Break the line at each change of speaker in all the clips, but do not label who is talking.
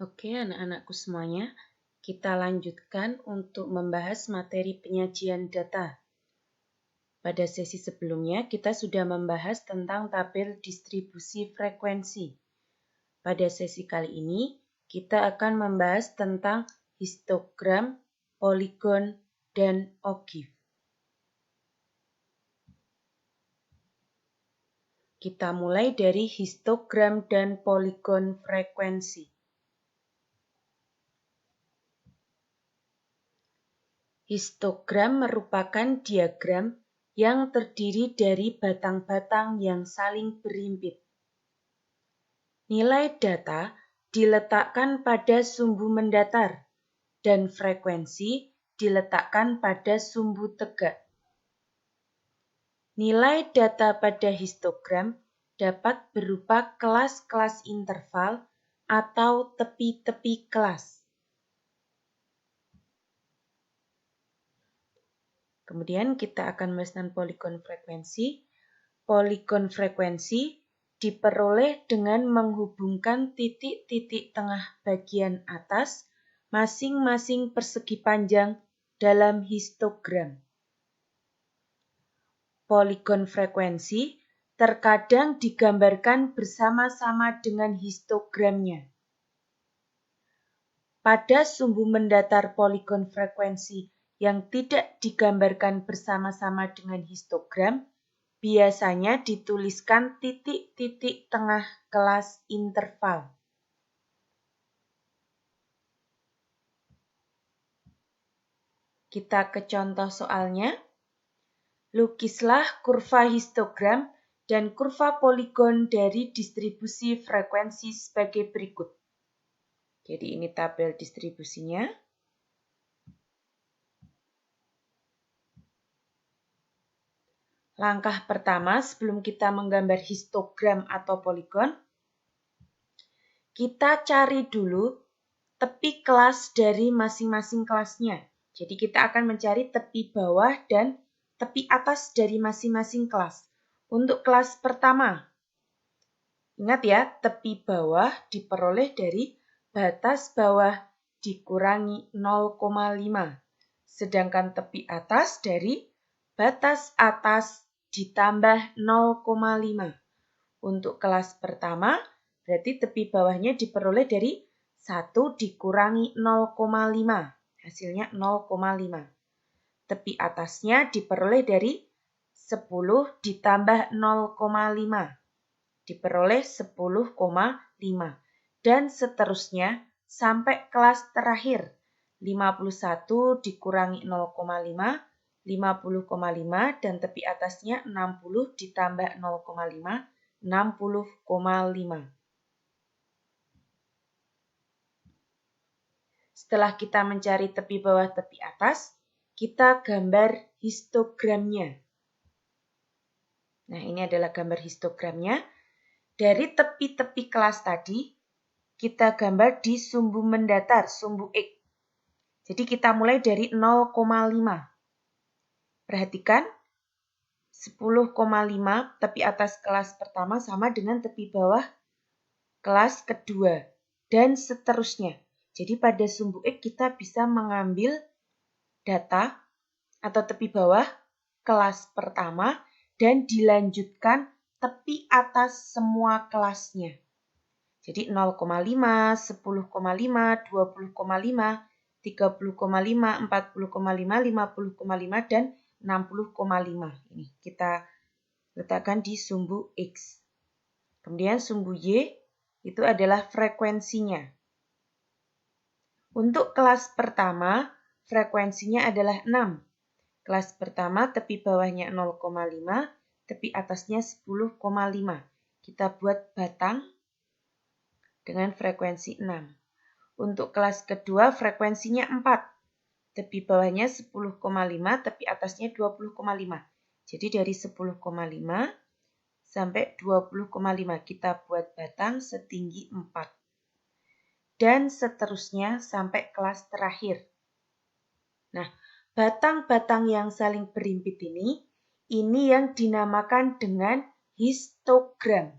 Oke, anak-anakku semuanya, kita lanjutkan untuk membahas materi penyajian data. Pada sesi sebelumnya, kita sudah membahas tentang tabel distribusi frekuensi. Pada sesi kali ini, kita akan membahas tentang histogram, poligon, dan ogive. Kita mulai dari histogram dan poligon frekuensi. Histogram merupakan diagram yang terdiri dari batang-batang yang saling berimpit. Nilai data diletakkan pada sumbu mendatar dan frekuensi diletakkan pada sumbu tegak. Nilai data pada histogram dapat berupa kelas-kelas interval atau tepi-tepi kelas. Kemudian kita akan membahas poligon frekuensi. Poligon frekuensi diperoleh dengan menghubungkan titik-titik tengah bagian atas masing-masing persegi panjang dalam histogram. Poligon frekuensi terkadang digambarkan bersama-sama dengan histogramnya. Pada sumbu mendatar poligon frekuensi yang tidak digambarkan bersama-sama dengan histogram, biasanya dituliskan titik-titik tengah kelas interval. Kita ke contoh soalnya. Lukislah kurva histogram dan kurva poligon dari distribusi frekuensi sebagai berikut. Jadi ini tabel distribusinya. Langkah pertama sebelum kita menggambar histogram atau poligon, kita cari dulu tepi kelas dari masing-masing kelasnya. Jadi kita akan mencari tepi bawah dan tepi atas dari masing-masing kelas. Untuk kelas pertama, ingat ya, tepi bawah diperoleh dari batas bawah dikurangi 0,5. Sedangkan tepi atas dari batas atas ditambah 0,5. Untuk kelas pertama, berarti tepi bawahnya diperoleh dari 1 dikurangi 0,5. Hasilnya 0,5. Tepi atasnya diperoleh dari 10 ditambah 0,5. Diperoleh 10,5. Dan seterusnya sampai kelas terakhir. 51 dikurangi 0,5, 50,5 dan tepi atasnya 60 ditambah 0,5, 60,5. Setelah kita mencari tepi bawah, tepi atas, kita gambar histogramnya. Nah, ini adalah gambar histogramnya. Dari tepi-tepi kelas tadi, kita gambar di sumbu mendatar, sumbu X. Jadi kita mulai dari 0,5. Perhatikan, 10,5 tepi atas kelas pertama sama dengan tepi bawah kelas kedua. Dan seterusnya. Jadi pada sumbu X kita bisa mengambil data atau tepi bawah kelas pertama dan dilanjutkan tepi atas semua kelasnya. Jadi 0,5, 10,5, 20,5, 30,5, 40,5, 50,5, dan 60,5. Ini kita letakkan di sumbu X. Kemudian sumbu Y itu adalah frekuensinya. Untuk kelas pertama, frekuensinya adalah 6. Kelas pertama tepi bawahnya 0,5, tepi atasnya 10,5. Kita buat batang dengan frekuensi 6. Untuk kelas kedua frekuensinya 4. Tepi bawahnya 10,5, tepi atasnya 20,5. Jadi dari 10,5 sampai 20,5 kita buat batang setinggi 4. Dan seterusnya sampai kelas terakhir. Nah, batang-batang yang saling berimpit ini yang dinamakan dengan histogram.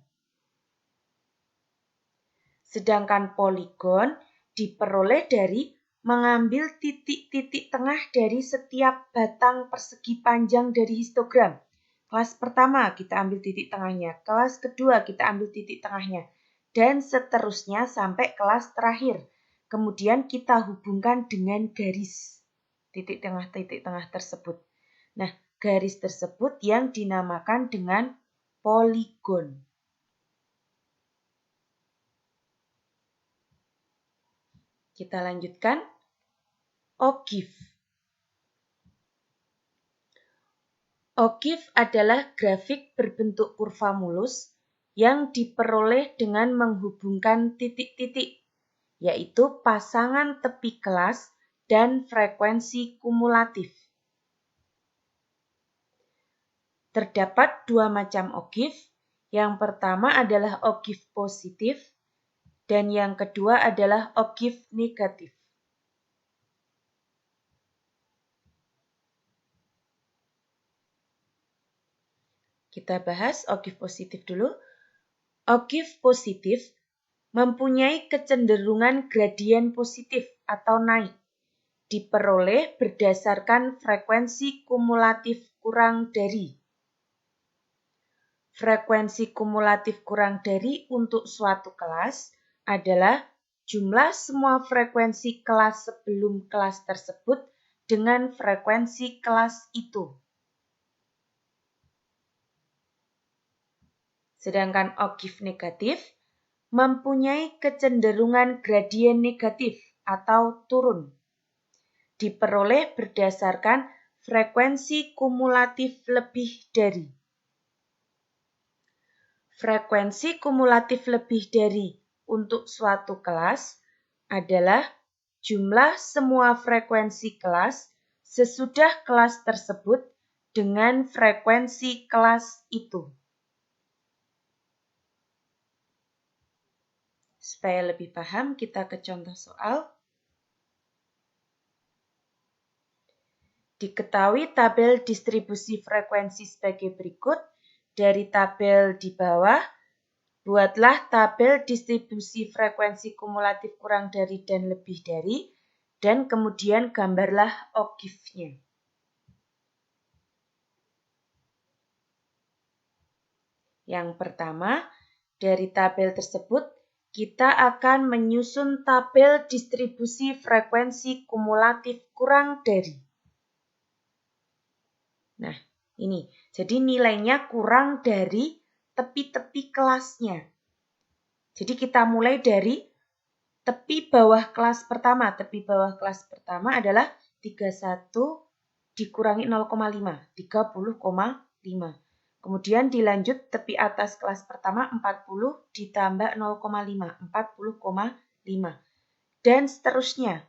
Sedangkan poligon diperoleh dari mengambil titik-titik tengah dari setiap batang persegi panjang dari histogram. Kelas pertama kita ambil titik tengahnya, kelas kedua kita ambil titik tengahnya, dan seterusnya sampai kelas terakhir. Kemudian kita hubungkan dengan garis titik tengah tersebut. Nah, garis tersebut yang dinamakan dengan poligon. Kita lanjutkan. Ogive. Ogive adalah grafik berbentuk kurva mulus yang diperoleh dengan menghubungkan titik-titik, yaitu pasangan tepi kelas dan frekuensi kumulatif. Terdapat dua macam ogive. Yang pertama adalah ogive positif dan yang kedua adalah ogive negatif. Kita bahas ogive positif dulu. Ogive positif mempunyai kecenderungan gradien positif atau naik, diperoleh berdasarkan frekuensi kumulatif kurang dari. Frekuensi kumulatif kurang dari untuk suatu kelas adalah jumlah semua frekuensi kelas sebelum kelas tersebut dengan frekuensi kelas itu. Sedangkan ogive negatif mempunyai kecenderungan gradien negatif atau turun, diperoleh berdasarkan frekuensi kumulatif lebih dari. Frekuensi kumulatif lebih dari untuk suatu kelas adalah jumlah semua frekuensi kelas sesudah kelas tersebut dengan frekuensi kelas itu. Supaya lebih paham, kita ke contoh soal. Diketahui tabel distribusi frekuensi sebagai berikut. Dari tabel di bawah, buatlah tabel distribusi frekuensi kumulatif kurang dari dan lebih dari, dan kemudian gambarlah ogive-nya. Yang pertama, dari tabel tersebut, kita akan menyusun tabel distribusi frekuensi kumulatif kurang dari. Nah, ini. Jadi nilainya kurang dari tepi-tepi kelasnya. Jadi kita mulai dari tepi bawah kelas pertama. Tepi bawah kelas pertama adalah 31 dikurangi 0,5, 30,5. Kemudian dilanjut tepi atas kelas pertama 40 ditambah 0,5, 40,5. Dan seterusnya.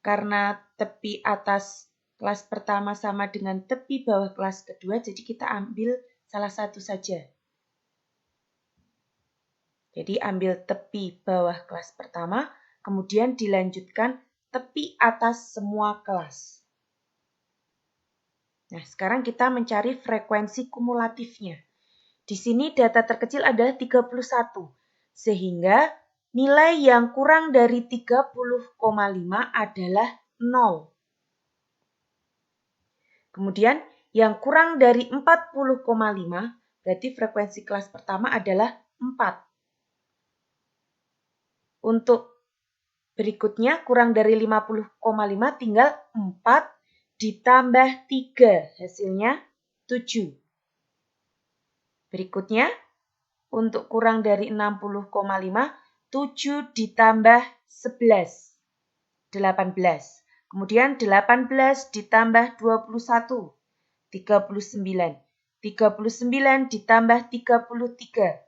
Karena tepi atas kelas pertama sama dengan tepi bawah kelas kedua, jadi kita ambil salah satu saja. Jadi ambil tepi bawah kelas pertama, kemudian dilanjutkan tepi atas semua kelas. Nah, sekarang kita mencari frekuensi kumulatifnya. Di sini data terkecil adalah 31, sehingga nilai yang kurang dari 30,5 adalah 0. Kemudian yang kurang dari 40,5 berarti frekuensi kelas pertama adalah 4. Untuk berikutnya kurang dari 50,5 tinggal 4 ditambah 3 hasilnya 7. Berikutnya untuk kurang dari 60,5 7 ditambah 11 18. Kemudian 18 ditambah 21, 39. 39 ditambah 33,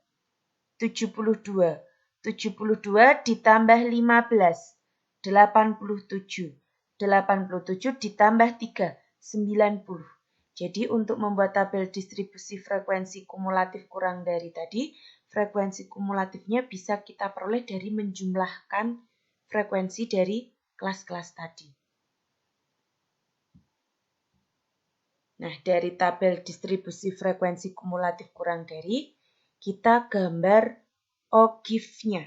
72. 72 ditambah 15, 87. 87 ditambah 3, 90. Jadi untuk membuat tabel distribusi frekuensi kumulatif kurang dari tadi, frekuensi kumulatifnya bisa kita peroleh dari menjumlahkan frekuensi dari kelas-kelas tadi. Nah, dari tabel distribusi frekuensi kumulatif kurang dari, kita gambar ogive-nya.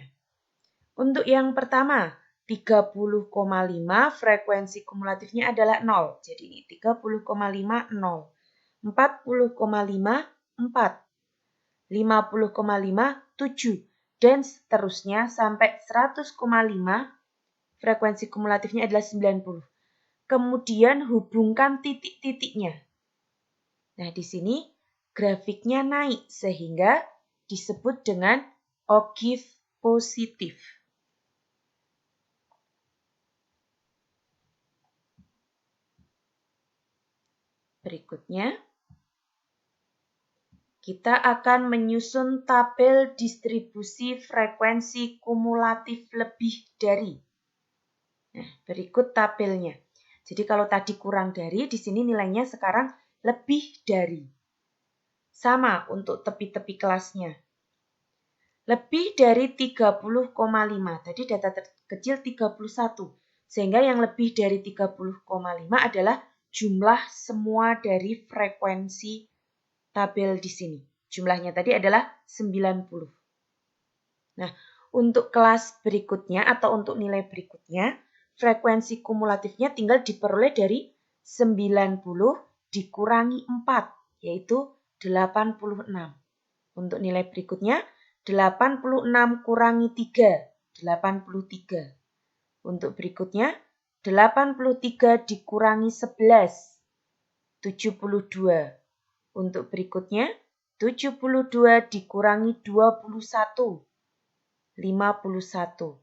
Untuk yang pertama, 30,5 frekuensi kumulatifnya adalah 0. Jadi ini 30,5 0. 40,5 4. 50,5 7. Dan seterusnya sampai 100,5 frekuensi kumulatifnya adalah 90. Kemudian hubungkan titik-titiknya. Nah, di sini grafiknya naik sehingga disebut dengan ogive positif. Berikutnya, kita akan menyusun tabel distribusi frekuensi kumulatif lebih dari. Nah, berikut tabelnya. Jadi kalau tadi kurang dari, di sini nilainya sekarang lebih dari. Sama untuk tepi-tepi kelasnya. Lebih dari 30,5. Tadi data terkecil 31. Sehingga yang lebih dari 30,5 adalah jumlah semua dari frekuensi tabel di sini. Jumlahnya tadi adalah 90. Nah, untuk kelas berikutnya atau untuk nilai berikutnya, frekuensi kumulatifnya tinggal diperoleh dari 90 dikurangi 4, yaitu 86. Untuk nilai berikutnya, 86 kurangi 3, 83. Untuk berikutnya, 83 dikurangi 11, 72. Untuk berikutnya, 72 dikurangi 21, 51.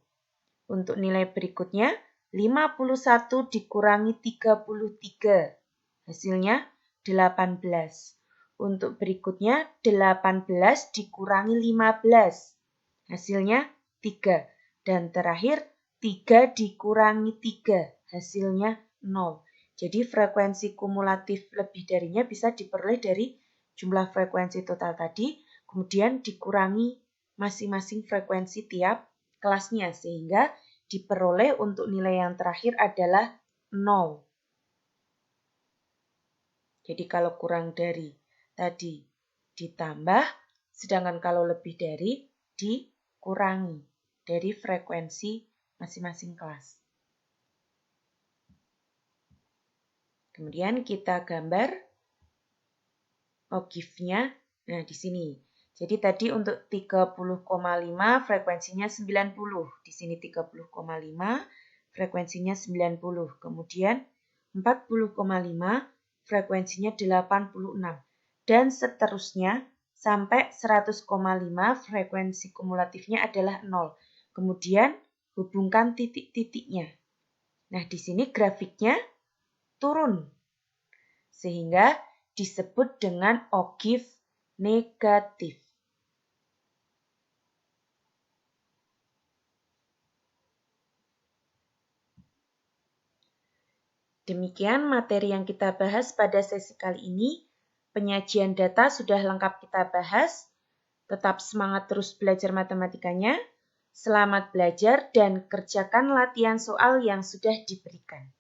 Untuk nilai berikutnya, 51 dikurangi 33, hasilnya 18. Untuk berikutnya, 18 dikurangi 15, hasilnya 3. Dan terakhir, 3 dikurangi 3, hasilnya 0. Jadi frekuensi kumulatif lebih darinya bisa diperoleh dari jumlah frekuensi total tadi, kemudian dikurangi masing-masing frekuensi tiap kelasnya, sehingga diperoleh untuk nilai yang terakhir adalah 0. Jadi kalau kurang dari tadi ditambah, sedangkan kalau lebih dari dikurangi dari frekuensi masing-masing kelas. Kemudian kita gambar ogive-nya. Nah, di sini. Jadi tadi untuk 30,5 frekuensinya 90. Di sini 30,5 frekuensinya 90. Kemudian 40,5 frekuensinya 86. Dan seterusnya sampai 100,5 frekuensi kumulatifnya adalah 0. Kemudian hubungkan titik-titiknya. Nah, di sini grafiknya turun. Sehingga disebut dengan ogive negatif. Demikian materi yang kita bahas pada sesi kali ini. Penyajian data sudah lengkap kita bahas. Tetap semangat terus belajar matematikanya. Selamat belajar dan kerjakan latihan soal yang sudah diberikan.